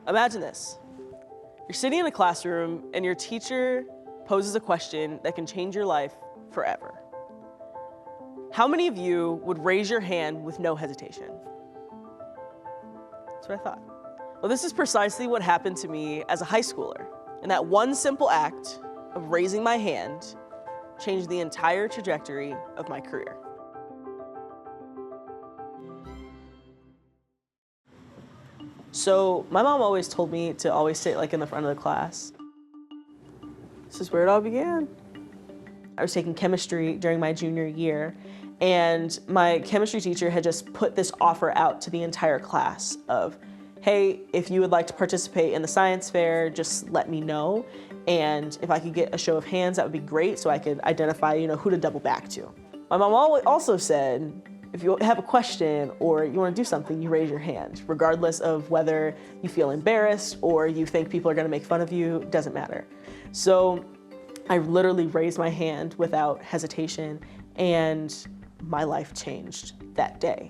Imagine this. You're sitting in a classroom and your teacher poses a question that can change your life forever. How many of you would raise your hand with no hesitation? That's what I thought. Well, this is precisely what happened to me as a high schooler. And that one simple act of raising my hand changed the entire trajectory of my career. So my mom always told me to always sit like in the front of the class. This is where it all began. I was taking chemistry during my junior year, and my chemistry teacher had just put this offer out to the entire class of, hey, if you would like to participate in the science fair, just let me know. And if I could get a show of hands, that would be great, so I could identify, who to double back to. My mom also said, if you have a question or you want to do something, you raise your hand, regardless of whether you feel embarrassed or you think people are going to make fun of you, it doesn't matter. So I literally raised my hand without hesitation, and my life changed that day.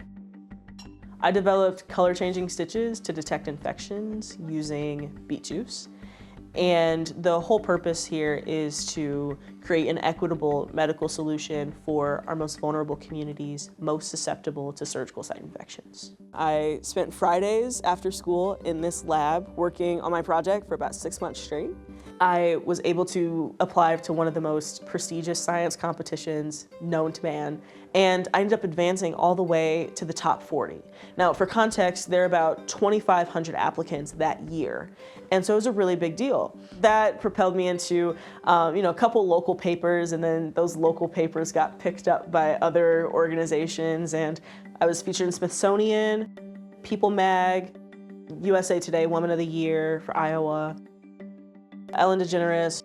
I developed color-changing stitches to detect infections using beet juice. And the whole purpose here is to create an equitable medical solution for our most vulnerable communities, most susceptible to surgical site infections. I spent Fridays after school in this lab working on my project for about 6 months straight. I was able to apply to one of the most prestigious science competitions known to man, and I ended up advancing all the way to the top 40. Now, for context, there are about 2,500 applicants that year, and so it was a really big deal. That propelled me into a couple local papers, and then those local papers got picked up by other organizations, and I was featured in Smithsonian, People Mag, USA Today Woman of the Year for Iowa, Ellen DeGeneres.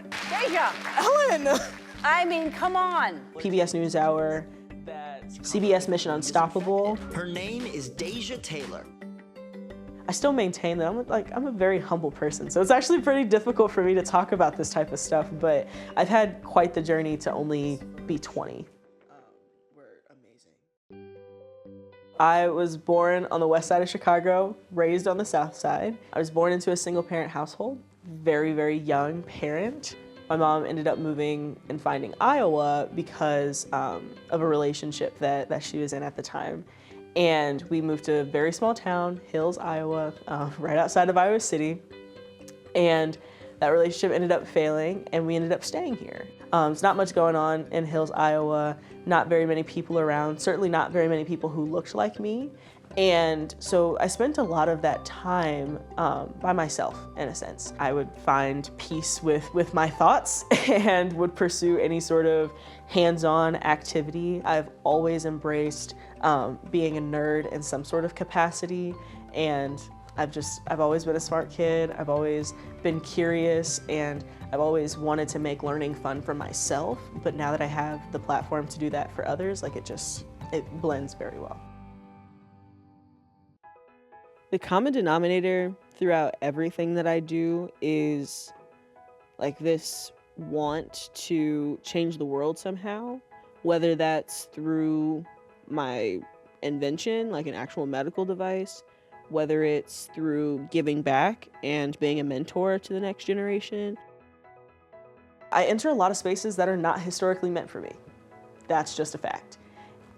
Dasia! Ellen! I mean, come on. PBS NewsHour, CBS Mission Unstoppable. Her name is Dasia Taylor. I still maintain that I'm a very humble person, so it's actually pretty difficult for me to talk about this type of stuff, but I've had quite the journey to only be 20. We're amazing. I was born on the west side of Chicago, raised on the south side. I was born into a single-parent household, very, very young parent. My mom ended up moving and finding Iowa because of a relationship that she was in at the time. And we moved to a very small town, Hills, Iowa, right outside of Iowa City. And that relationship ended up failing, and we ended up staying here. There's not much going on in Hills, Iowa, not very many people around, certainly not very many people who looked like me. And so I spent a lot of that time by myself, in a sense. I would find peace with my thoughts and would pursue any sort of hands-on activity. I've always embraced being a nerd in some sort of capacity, and I've always been a smart kid. I've always been curious, and I've always wanted to make learning fun for myself. But now that I have the platform to do that for others, it blends very well. The common denominator throughout everything that I do is this want to change the world somehow, whether that's through my invention, like an actual medical device, whether it's through giving back and being a mentor to the next generation. I enter a lot of spaces that are not historically meant for me. That's just a fact.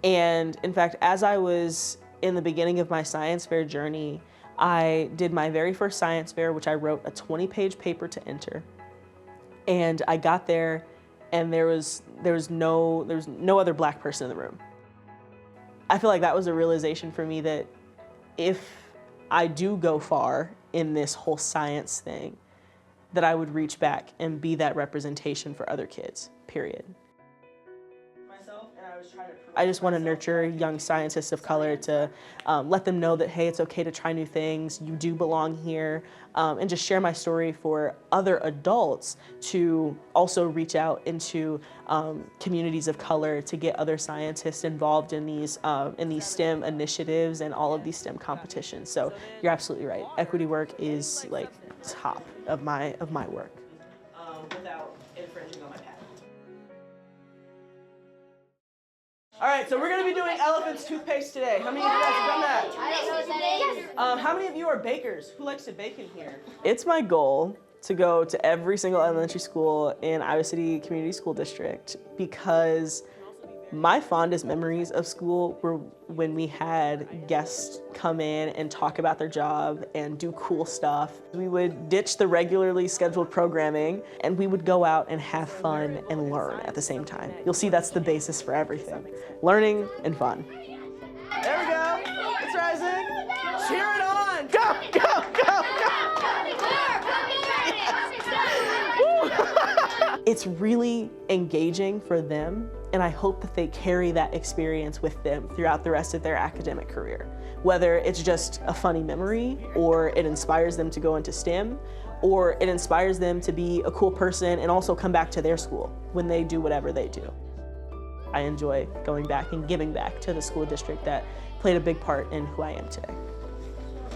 And in fact, as I was in the beginning of my science fair journey, I did my very first science fair, which I wrote a 20-page paper to enter. And I got there, and there was no other Black person in the room. I feel like that was a realization for me that if I do go far in this whole science thing, that I would reach back and be that representation for other kids, period. I just want to nurture young scientists of color to let them know that, hey, it's okay to try new things, you do belong here, and just share my story for other adults to also reach out into communities of color to get other scientists involved in these STEM initiatives and all of these STEM competitions. So you're absolutely right. Equity work is top of my work. Without infringing on my patent. All right, so we're going to be doing elephant's toothpaste today. How many of you guys have done that? I don't know what that is. How many of you are bakers? Who likes to bake in here? It's my goal to go to every single elementary school in Iowa City Community School District because my fondest memories of school were when we had guests come in and talk about their job and do cool stuff. We would ditch the regularly scheduled programming and we would go out and have fun and learn at the same time. You'll see that's the basis for everything. Learning and fun. There we go. It's rising. Cheer it on. Go, go, go, go. It's really engaging for them, and I hope that they carry that experience with them throughout the rest of their academic career. Whether it's just a funny memory, or it inspires them to go into STEM, or it inspires them to be a cool person and also come back to their school when they do whatever they do. I enjoy going back and giving back to the school district that played a big part in who I am today.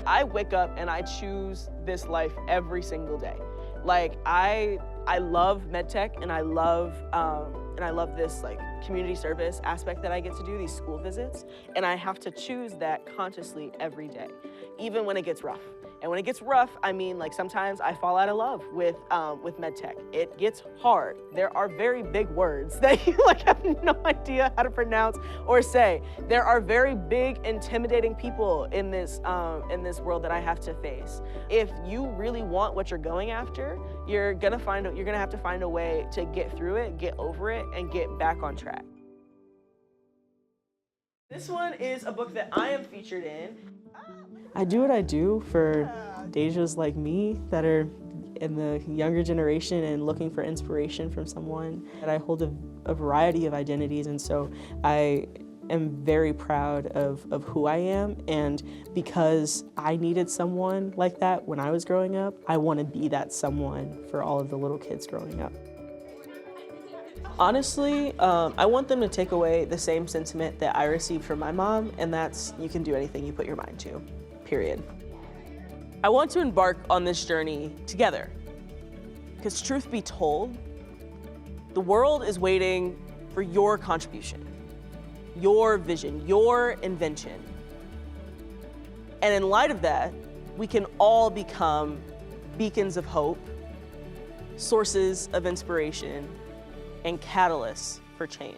I wake up and I choose this life every single day. Like I love medtech and I love this like community service aspect that I get to do, these school visits, and I have to choose that consciously every day, even when it gets rough. And when it gets rough, I mean, like sometimes I fall out of love with medtech. It gets hard. There are very big words that you like have no idea how to pronounce or say. There are very big, intimidating people in this world that I have to face. If you really want what you're going after, you're gonna have to find a way to get through it, get over it, and get back on track. This one is a book that I am featured in. I do what I do for Dasias like me that are in the younger generation and looking for inspiration from someone. And I hold a variety of identities, and so I am very proud of who I am, and because I needed someone like that when I was growing up, I want to be that someone for all of the little kids growing up. Honestly, I want them to take away the same sentiment that I received from my mom, and that's you can do anything you put your mind to, period. I want to embark on this journey together, because truth be told, the world is waiting for your contribution, your vision, your invention. And in light of that, we can all become beacons of hope, sources of inspiration, and catalysts for change.